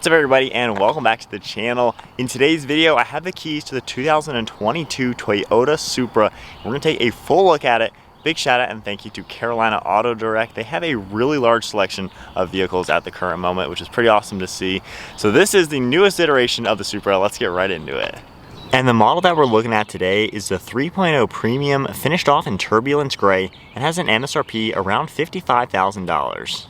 What's up everybody, and welcome back to the channel. In today's video, I have the keys to the 2022 Toyota Supra. We're gonna take a full look at it. Big shout out and thank you to Carolina Auto Direct. They have a really large selection of vehicles at the current moment, which is pretty awesome to see. So this is the newest iteration of the Supra. Let's get right into it. And the model that we're looking at today is the 3.0 Premium, finished off in turbulence gray, and has an MSRP around $55,000.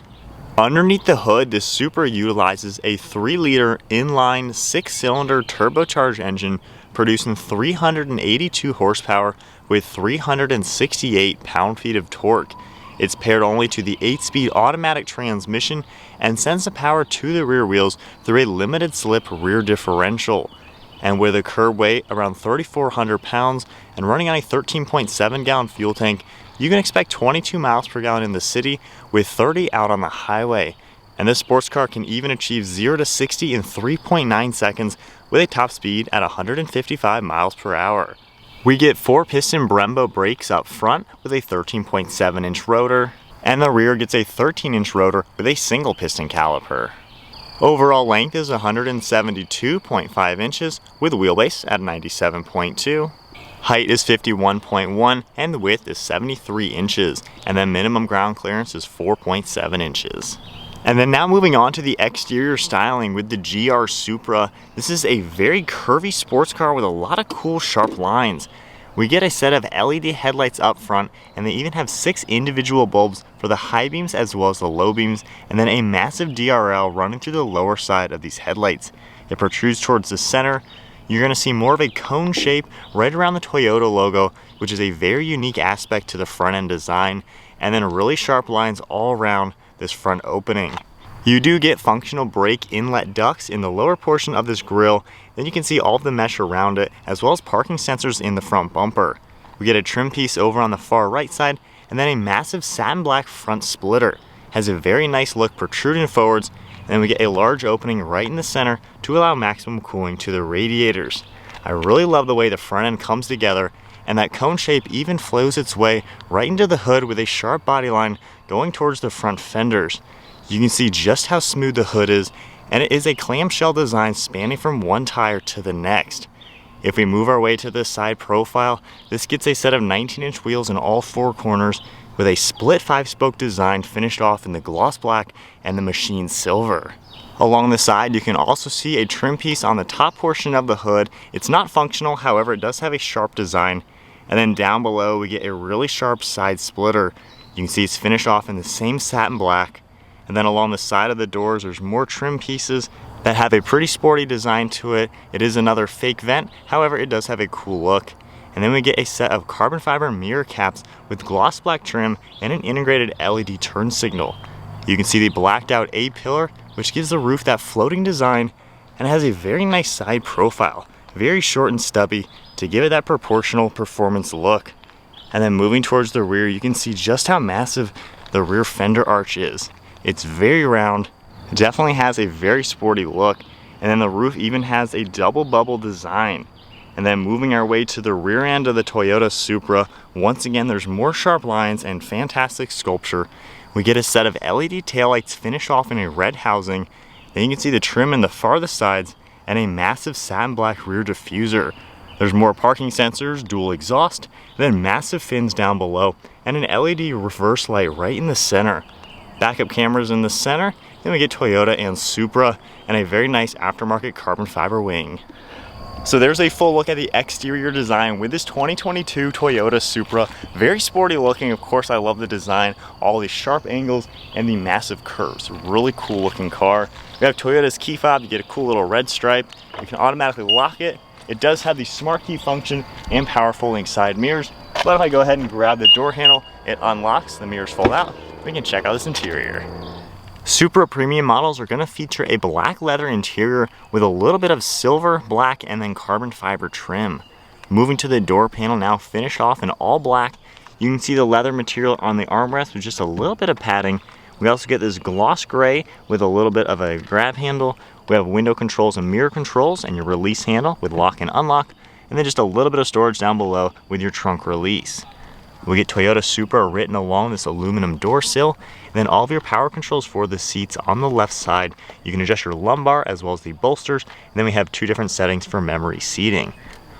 Underneath the hood, this Supra utilizes a 3-liter inline 6-cylinder turbocharged engine producing 382 horsepower with 368 pound-feet of torque. It's paired only to the 8-speed automatic transmission and sends the power to the rear wheels through a limited slip rear differential. And with a curb weight around 3,400 pounds and running on a 13.7 gallon fuel tank, you can expect 22 miles per gallon in the city with 30 out on the highway. And this sports car can even achieve 0 to 60 in 3.9 seconds with a top speed at 155 miles per hour. We get 4-piston Brembo brakes up front with a 13.7-inch rotor, and the rear gets a 13-inch rotor with a single piston caliper. Overall length is 172.5 inches with wheelbase at 97.2. Height is 51.1 and the width is 73 inches, and then minimum ground clearance is 4.7 inches. And then now moving on to the exterior styling with the GR Supra. This is a very curvy sports car with a lot of cool sharp lines. We get a set of LED headlights up front, and they even have 6 individual bulbs for the high beams as well as the low beams, and then a massive DRL running through the lower side of these headlights. It protrudes towards the center. You're going to see more of a cone shape right around the Toyota logo, which is a very unique aspect to the front end design, and then really sharp lines all around this front opening. You do get functional brake inlet ducts in the lower portion of this grille. Then you can see all of the mesh around it, as well as parking sensors in the front bumper. We get a trim piece over on the far right side, and then a massive satin black front splitter. Has a very nice look protruding forwards, and then we get a large opening right in the center to allow maximum cooling to the radiators. I really love the way the front end comes together, and that cone shape even flows its way right into the hood with a sharp body line going towards the front fenders. You can see just how smooth the hood is, and it is a clamshell design spanning from one tire to the next. If we move our way to the side profile, this gets a set of 19-inch wheels in all 4 corners with a split 5-spoke design finished off in the gloss black and the machine silver. Along the side, you can also see a trim piece on the top portion of the hood. It's not functional, however, it does have a sharp design. And then down below, we get a really sharp side splitter. You can see it's finished off in the same satin black. And then along the side of the doors, there's more trim pieces that have a pretty sporty design to it. It is another fake vent, however, it does have a cool look. And then we get a set of carbon fiber mirror caps with gloss black trim and an integrated LED turn signal. You can see the blacked out A-pillar, which gives the roof that floating design, and it has a very nice side profile, very short and stubby to give it that proportional performance look. And then moving towards the rear, you can see just how massive the rear fender arch is. It's very round, definitely has a very sporty look, and then the roof even has a double bubble design. And then moving our way to the rear end of the Toyota Supra, once again there's more sharp lines and fantastic sculpture. We get a set of LED taillights finished off in a red housing. Then you can see the trim in the farthest sides and a massive satin black rear diffuser. There's more parking sensors, dual exhaust, then massive fins down below, and an LED reverse light right in the center. Backup cameras in the center, then we get Toyota and Supra, and a very nice aftermarket carbon fiber wing. So there's a full look at the exterior design with this 2022 Toyota Supra. Very sporty looking, of course I love the design, all these sharp angles and the massive curves. Really cool looking car. We have Toyota's key fob, you get a cool little red stripe. You can automatically lock it. It does have the smart key function and power folding side mirrors. But if I go ahead and grab the door handle, it unlocks, the mirrors fold out. We can check out this interior. Supra premium models are going to feature a black leather interior with a little bit of silver, black, and then carbon fiber trim. Moving to the door panel now, finished off in all black. You can see the leather material on the armrest with just a little bit of padding. We also get this gloss gray with a little bit of a grab handle. We have window controls and mirror controls and your release handle with lock and unlock. And then just a little bit of storage down below with your trunk release. We get Toyota Supra written along this aluminum door sill. And then all of your power controls for the seats on the left side. You can adjust your lumbar as well as the bolsters. And then we have 2 different settings for memory seating.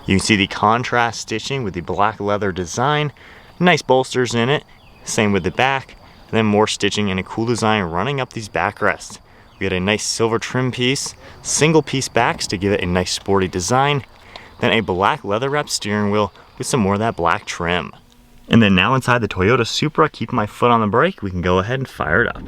You can see the contrast stitching with the black leather design. Nice bolsters in it. Same with the back. And then more stitching and a cool design running up these backrests. We get a nice silver trim piece, single piece backs to give it a nice sporty design. Then a black leather wrapped steering wheel with some more of that black trim. And then now inside the Toyota Supra, keeping my foot on the brake, we can go ahead and fire it up.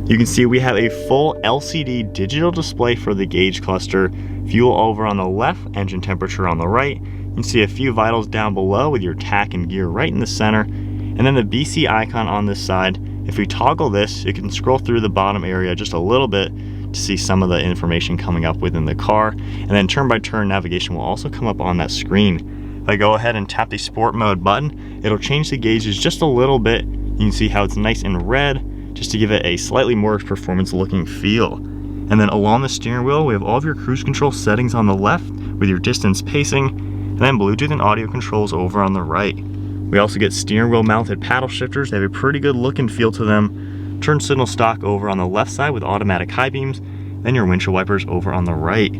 You can see we have a full LCD digital display for the gauge cluster, fuel over on the left, engine temperature on the right. You can see a few vitals down below with your tach and gear right in the center, and then the BC icon on this side. If we toggle this, you can scroll through the bottom area just a little bit to see some of the information coming up within the car, and then turn-by-turn navigation will also come up on that screen. If I go ahead and tap the sport mode button, it'll change the gauges just a little bit. You can see how it's nice and red, just to give it a slightly more performance looking feel. And then along the steering wheel, we have all of your cruise control settings on the left with your distance pacing, and then Bluetooth and audio controls over on the right. We also get steering wheel mounted paddle shifters. They have a pretty good look and feel to them. Turn signal stock over on the left side with automatic high beams, then your windshield wipers over on the right.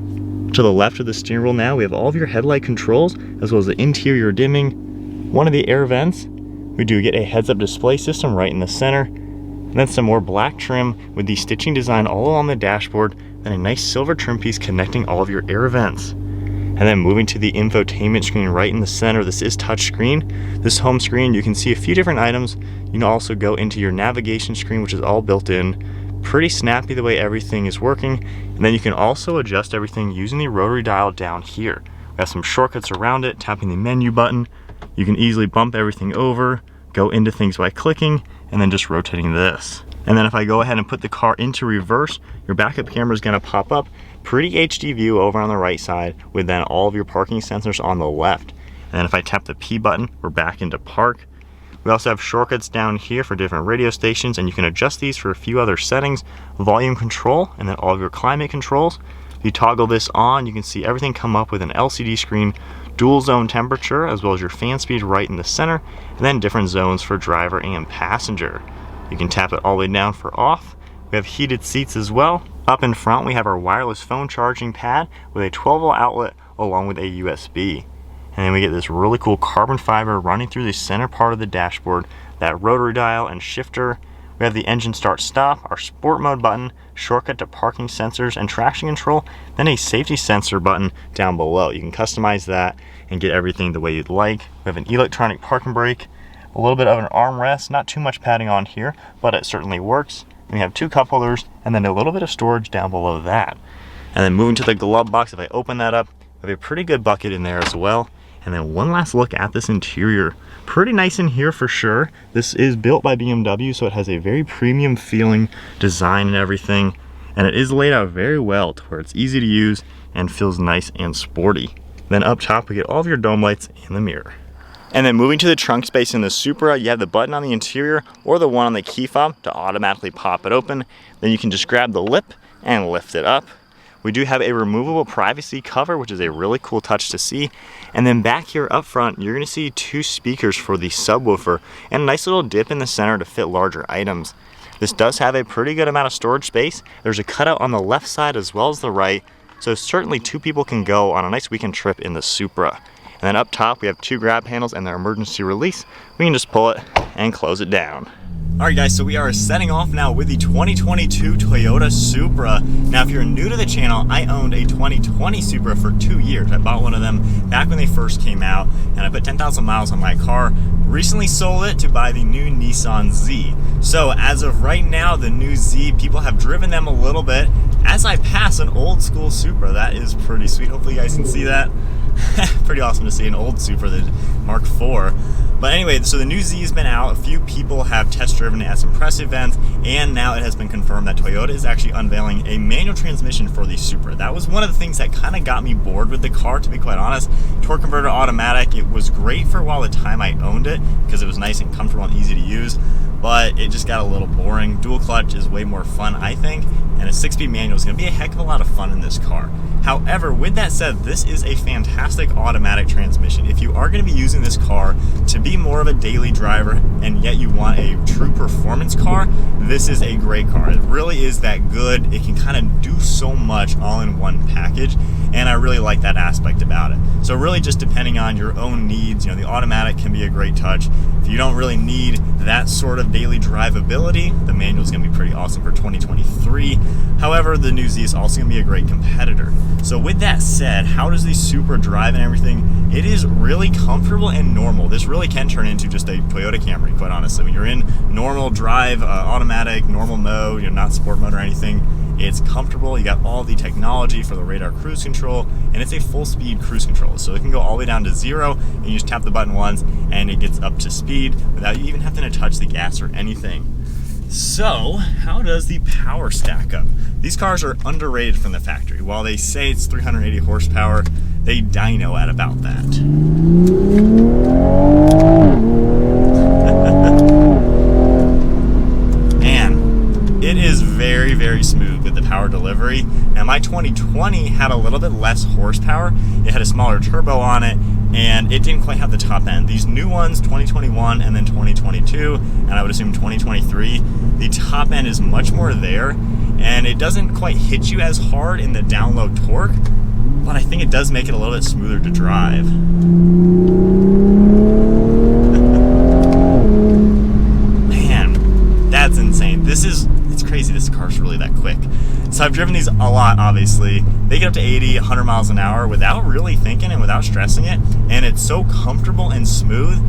To the left of the steering wheel now, we have all of your headlight controls, as well as the interior dimming, one of the air vents. We do get a heads-up display system right in the center, and then some more black trim with the stitching design all along the dashboard, and a nice silver trim piece connecting all of your air vents. And then moving to the infotainment screen right in the center, this is touchscreen. This home screen, you can see a few different items. You can also go into your navigation screen, which is all built in. Pretty snappy the way everything is working. And then you can also adjust everything using the rotary dial down here. We have some shortcuts around it, tapping the menu button. You can easily bump everything over, go into things by clicking, and then just rotating this. And then if I go ahead and put the car into reverse, your backup camera is gonna pop up. Pretty HD view over on the right side with then all of your parking sensors on the left. And then if I tap the P button, we're back into park. We also have shortcuts down here for different radio stations, and you can adjust these for a few other settings, volume control, and then all of your climate controls. If you toggle this on, you can see everything come up with an LCD screen, dual zone temperature, as well as your fan speed right in the center, and then different zones for driver and passenger. You can tap it all the way down for off. We have heated seats as well. Up in front, we have our wireless phone charging pad with a 12-volt outlet along with a USB. And then we get this really cool carbon fiber running through the center part of the dashboard, that rotary dial and shifter. We have the engine start stop, our sport mode button, shortcut to parking sensors and traction control, then a safety sensor button down below. You can customize that and get everything the way you'd like. We have an electronic parking brake, a little bit of an armrest, not too much padding on here, but it certainly works. And we have 2 cup holders and then a little bit of storage down below that. And then moving to the glove box, if I open that up, we have a pretty good bucket in there as well. And then one last look at this interior. Pretty nice in here for sure. This is built by BMW, so it has a very premium feeling design and everything. And it is laid out very well to where it's easy to use and feels nice and sporty. Then up top, we get all of your dome lights in the mirror. And then moving to the trunk space in the Supra, you have the button on the interior or the one on the key fob to automatically pop it open. Then you can just grab the lip and lift it up. We do have a removable privacy cover, which is a really cool touch to see. And then back here up front, you're gonna see 2 speakers for the subwoofer and a nice little dip in the center to fit larger items. This does have a pretty good amount of storage space. There's a cutout on the left side as well as the right. so certainly 2 people can go on a nice weekend trip in the Supra. And then up top we have 2 grab handles and their emergency release. We can just pull it and close it down. Alright guys, so we are setting off now with the 2022 Toyota Supra. Now if you're new to the channel, I owned a 2020 Supra for 2 years. I bought one of them back when they first came out, and I put 10,000 miles on my car. Recently sold it to buy the new Nissan Z. So as of right now, the new Z, people have driven them a little bit as I pass an old school Supra. That is pretty sweet. Hopefully you guys can see that. Pretty awesome to see an old Supra, the Mark IV. But anyway, so the new Z has been out. A few people have test driven it at some press events, and now it has been confirmed that Toyota is actually unveiling a manual transmission for the Supra. That was one of the things that kind of got me bored with the car, to be quite honest. Torque converter automatic, it was great for a while the time I owned it because it was nice and comfortable and easy to use, but it just got a little boring. Dual clutch is way more fun, I think, and a 6-speed manual is going to be a heck of a lot of fun in this car. However, with that said, this is a fantastic automatic transmission. If you are going to be using this car to be more of a daily driver and yet you want a true performance car, this is a great car. It really is that good. It can kind of do so much all in one package, and I really like that aspect about it. So really just depending on your own needs, the automatic can be a great touch. If you don't really need that sort of daily drivability, the manual is going to be pretty awesome for 2023. However, the new Z is also going to be a great competitor. So with that said, how does the Supra drive and everything? It is really comfortable and normal. This really can turn into just a Toyota Camry, quite honestly. When you're in normal drive, automatic, normal mode, not sport mode or anything, it's comfortable. You got all the technology for the radar cruise control, and it's a full speed cruise control. So it can go all the way down to 0, and you just tap the button once, and it gets up to speed without you even having to touch the gas or anything. So, how does the power stack up? These cars are underrated from the factory. While they say it's 380 horsepower, they dyno at about that. Man, it is very, very smooth with the power delivery. Now, my 2020 had a little bit less horsepower. It had a smaller turbo on it, and it didn't quite have the top end. These new ones, 2021 and then 2022, and I would assume 2023, the top end is much more there, and it doesn't quite hit you as hard in the down low torque, but I think it does make it a little bit smoother to drive. Man, that's insane. It's crazy this car's really that quick. So I've driven these a lot, obviously. They get up to 80, 100 miles an hour without really thinking and without stressing it, and it's so comfortable and smooth,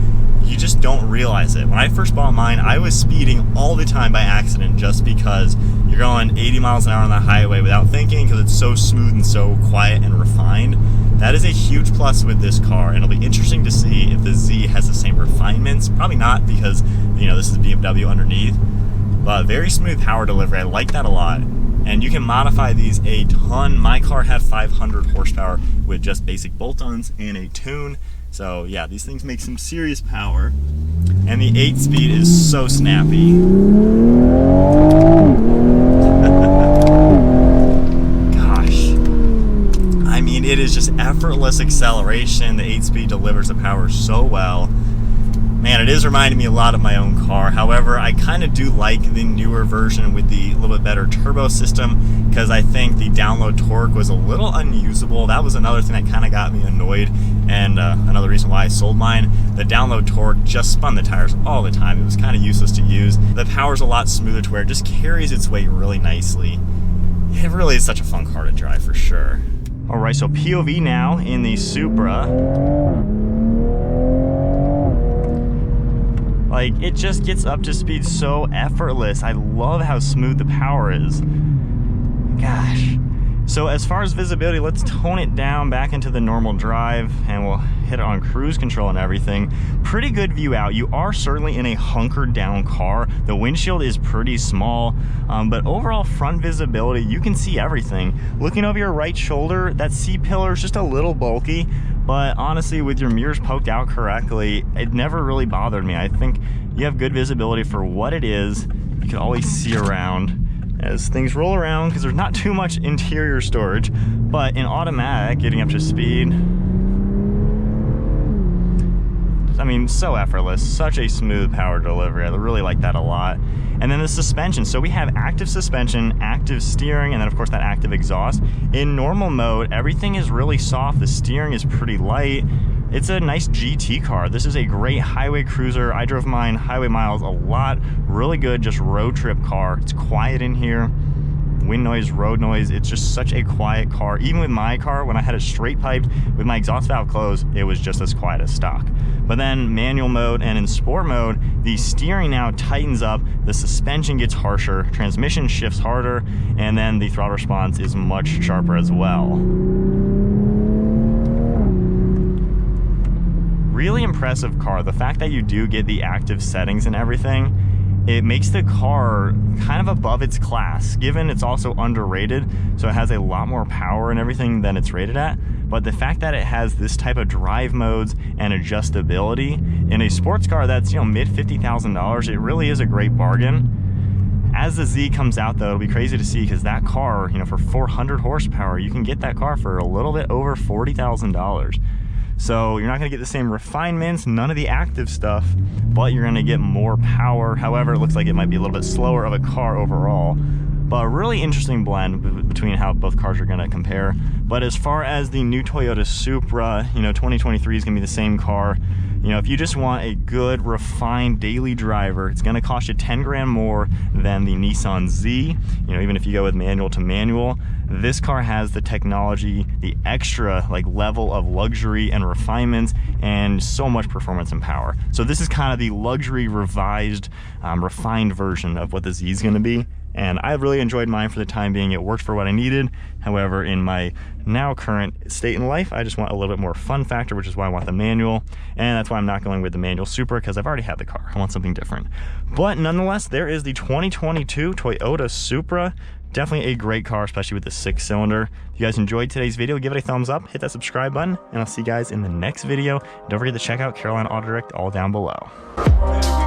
you just don't realize it. When I first bought mine, I was speeding all the time by accident just because you're going 80 miles an hour on the highway without thinking because it's so smooth and so quiet and refined. That is a huge plus with this car, and it'll be interesting to see if the Z has the same refinements. Probably not because, this is BMW underneath, but very smooth power delivery. I like that a lot. And you can modify these a ton. My car had 500 horsepower with just basic bolt-ons and a tune. So yeah, these things make some serious power. And the 8-speed is so snappy. Gosh. I mean, it is just effortless acceleration. The 8-speed delivers the power so well. Man, it is reminding me a lot of my own car. However, I kind of do like the newer version with the little bit better turbo system because I think the download torque was a little unusable. That was another thing that kind of got me annoyed, and another reason why I sold mine. The download torque just spun the tires all the time. It was kind of useless to use. The power's a lot smoother to where it just carries its weight really nicely. It really is such a fun car to drive for sure. All right, so POV now in the Supra. Like, it just gets up to speed so effortless. I love how smooth the power is. Gosh. So as far as visibility, let's tone it down back into the normal drive, and we'll hit it on cruise control and everything. Pretty good view out. You are certainly in a hunkered down car. The windshield is pretty small, but overall front visibility, you can see everything. Looking over your right shoulder, that C-pillar is just a little bulky, but honestly, with your mirrors poked out correctly, it never really bothered me. I think you have good visibility for what it is. You can always see around as things roll around because there's not too much interior storage, but in automatic, getting up to speed, I mean, so effortless, such a smooth power delivery. I really like that a lot. And then the suspension. So we have active suspension, active steering, and then of course that active exhaust. In normal mode, everything is really soft. The steering is pretty light. It's a nice GT car. This is a great highway cruiser. I drove mine highway miles a lot. Really good, just road trip car. It's quiet in here. Wind noise, road noise, it's just such a quiet car. Even with my car, when I had it straight piped with my exhaust valve closed, it was just as quiet as stock. But then manual mode and in sport mode, the steering now tightens up, the suspension gets harsher, transmission shifts harder, and then the throttle response is much sharper as well. Really impressive car. The fact that you do get the active settings and everything, it makes the car kind of above its class, given it's also underrated, so it has a lot more power and everything than it's rated at. But the fact that it has this type of drive modes and adjustability in a sports car that's, you know, mid $50,000, it really is a great bargain. As the Z comes out though, it'll be crazy to see, because that car, you know, for 400 horsepower, you can get that car for a little bit over $40,000. So you're not going to get the same refinements, none of the active stuff, but you're going to get more power. However, it looks like it might be a little bit slower of a car overall. But a really interesting blend between how both cars are going to compare. But as far as the new Toyota Supra, you know, 2023 is going to be the same car. You know, if you just want a good, refined daily driver, it's going to cost you 10 grand more than the Nissan Z. You know, even if you go with manual to manual, this car has the technology, the extra like level of luxury and refinements, and so much performance and power. So this is kind of the luxury revised, refined version of what the Z is going to be. And I really enjoyed mine for the time being. It worked for what I needed. However, in my now current state in life, I just want a little bit more fun factor, which is why I want the manual. And that's why I'm not going with the manual Supra, because I've already had the car. I want something different. But nonetheless, there is the 2022 Toyota Supra. Definitely a great car, especially with the 6-cylinder. If you guys enjoyed today's video, give it a thumbs up, hit that subscribe button, and I'll see you guys in the next video. Don't forget to check out Carolina Auto Direct all down below.